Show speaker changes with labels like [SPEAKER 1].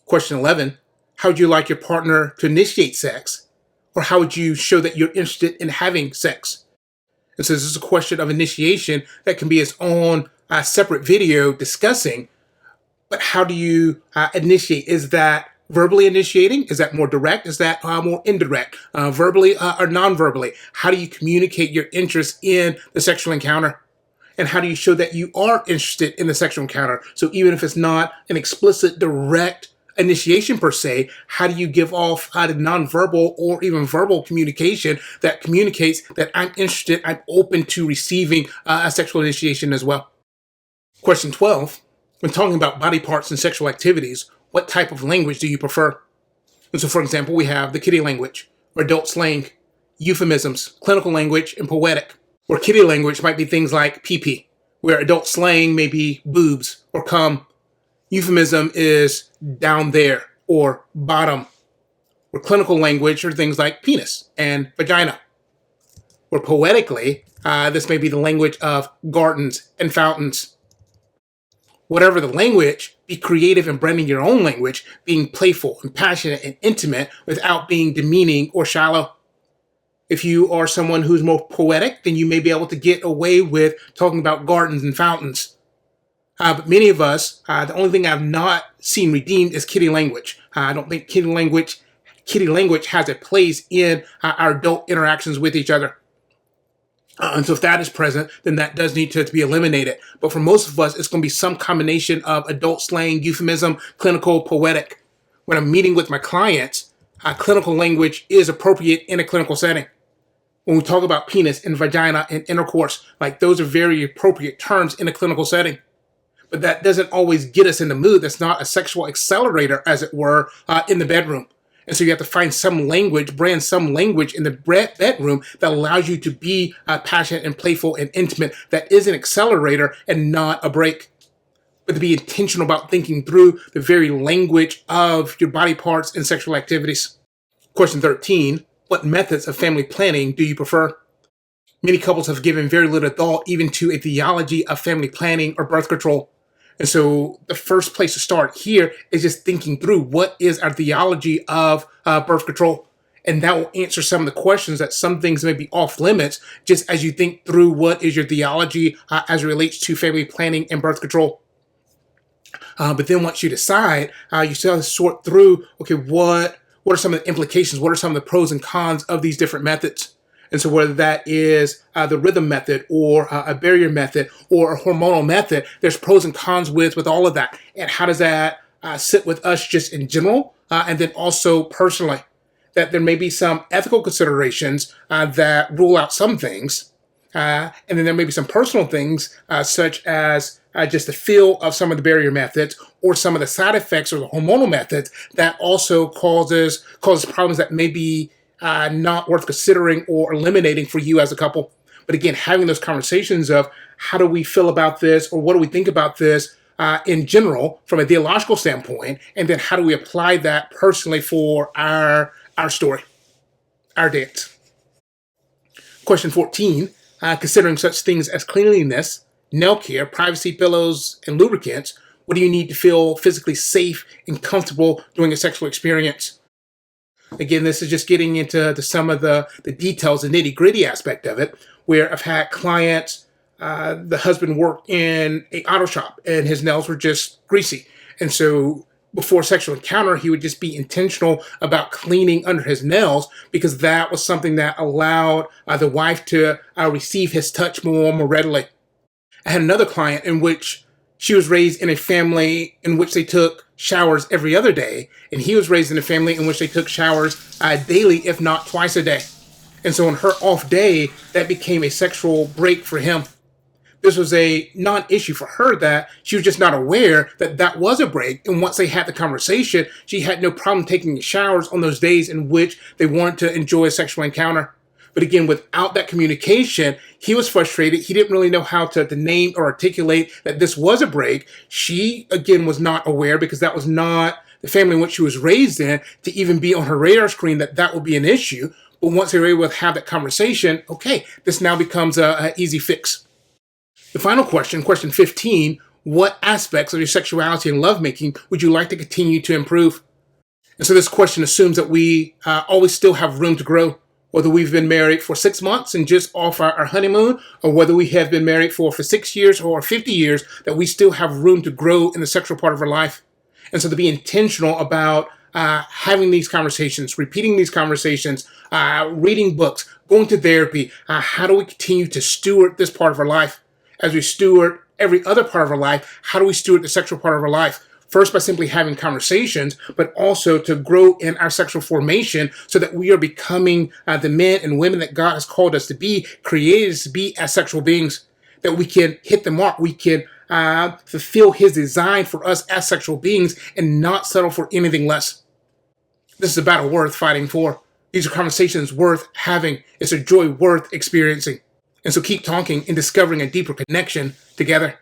[SPEAKER 1] Question 11, how would you like your partner to initiate sex? Or how would you show that you're interested in having sex? And so this is a question of initiation that can be its own separate video discussing, but how do you initiate? Is that verbally initiating? Is that more direct? Is that more indirect? Verbally or non-verbally? How do you communicate your interest in the sexual encounter? And how do you show that you are interested in the sexual encounter? So even if it's not an explicit, direct initiation per se, how do you give off the nonverbal or even verbal communication that communicates that I'm interested, I'm open to receiving a sexual initiation as well? Question 12, when talking about body parts and sexual activities, what type of language do you prefer? And so, for example, we have the kiddie language, or adult slang, euphemisms, clinical language, and poetic. Or kiddie language might be things like pee-pee, where adult slang may be boobs or cum. Euphemism is down there or bottom. Or clinical language are things like penis and vagina. Or poetically, this may be the language of gardens and fountains. Whatever the language, be creative in branding your own language, being playful and passionate and intimate without being demeaning or shallow. If you are someone who's more poetic, then you may be able to get away with talking about gardens and fountains. But many of us, the only thing I've not seen redeemed is kiddie language. I don't think kiddie language has a place in our adult interactions with each other. And so if that is present, then that does need to be eliminated. But for most of us, it's going to be some combination of adult slang, euphemism, clinical, poetic. When I'm meeting with my clients, clinical language is appropriate in a clinical setting. When we talk about penis and vagina and intercourse, like those are very appropriate terms in a clinical setting. But that doesn't always get us in the mood. That's not a sexual accelerator, as it were, in the bedroom. And so you have to find some language, brand some language in the bedroom that allows you to be passionate and playful and intimate. That is an accelerator and not a break. But to be intentional about thinking through the very language of your body parts and sexual activities. Question 13, what methods of family planning do you prefer? Many couples have given very little thought even to a theology of family planning or birth control. And so the first place to start here is just thinking through what is our theology of birth control. And that will answer some of the questions that some things may be off limits just as you think through what is your theology as it relates to family planning and birth control. But then once you decide, you still have to sort through, okay, what are some of the implications? What are some of the pros and cons of these different methods? And so whether that is the rhythm method or a barrier method or a hormonal method, there's pros and cons with all of that. And how does that sit with us just in general and then also personally? That there may be some ethical considerations that rule out some things. And then there may be some personal things such as just the feel of some of the barrier methods or some of the side effects or the hormonal methods that also causes problems that may be not worth considering or eliminating for you as a couple. But again, having those conversations of how do we feel about this or what do we think about this in general from a theological standpoint, and then how do we apply that personally for our story, our dance. Question 14, considering such things as cleanliness, nail care, privacy pillows, and lubricants, what do you need to feel physically safe and comfortable during a sexual experience? Again, this is just getting into some of the details, the nitty-gritty aspect of it, where I've had clients, the husband worked in an auto shop and his nails were just greasy. And so before sexual encounter, he would just be intentional about cleaning under his nails because that was something that allowed the wife to receive his touch more readily. I had another client in which she was raised in a family in which they took showers every other day, and he was raised in a family in which they took showers daily, if not twice a day. And so on her off day, that became a sexual break for him. This was a non-issue for her that she was just not aware that that was a break. And once they had the conversation, she had no problem taking showers on those days in which they wanted to enjoy a sexual encounter. But again, without that communication, he was frustrated. He didn't really know how to name or articulate that this was a break. She, again, was not aware because that was not the family in which she was raised in to even be on her radar screen that would be an issue. But once they were able to have that conversation, okay, this now becomes an easy fix. The final question, question 15, what aspects of your sexuality and lovemaking would you like to continue to improve? And so this question assumes that we always still have room to grow, whether we've been married for 6 months and just off our honeymoon, or whether we have been married for 6 years or 50 years, that we still have room to grow in the sexual part of our life. And so to be intentional about having these conversations, repeating these conversations, reading books, going to therapy. How do we continue to steward this part of our life as we steward every other part of our life? How do we steward the sexual part of our life? First, by simply having conversations, but also to grow in our sexual formation so that we are becoming the men and women that God has called us to be, created us to be as sexual beings, that we can hit the mark, we can fulfill His design for us as sexual beings and not settle for anything less. This is a battle worth fighting for. These are conversations worth having. It's a joy worth experiencing. And so keep talking and discovering a deeper connection together.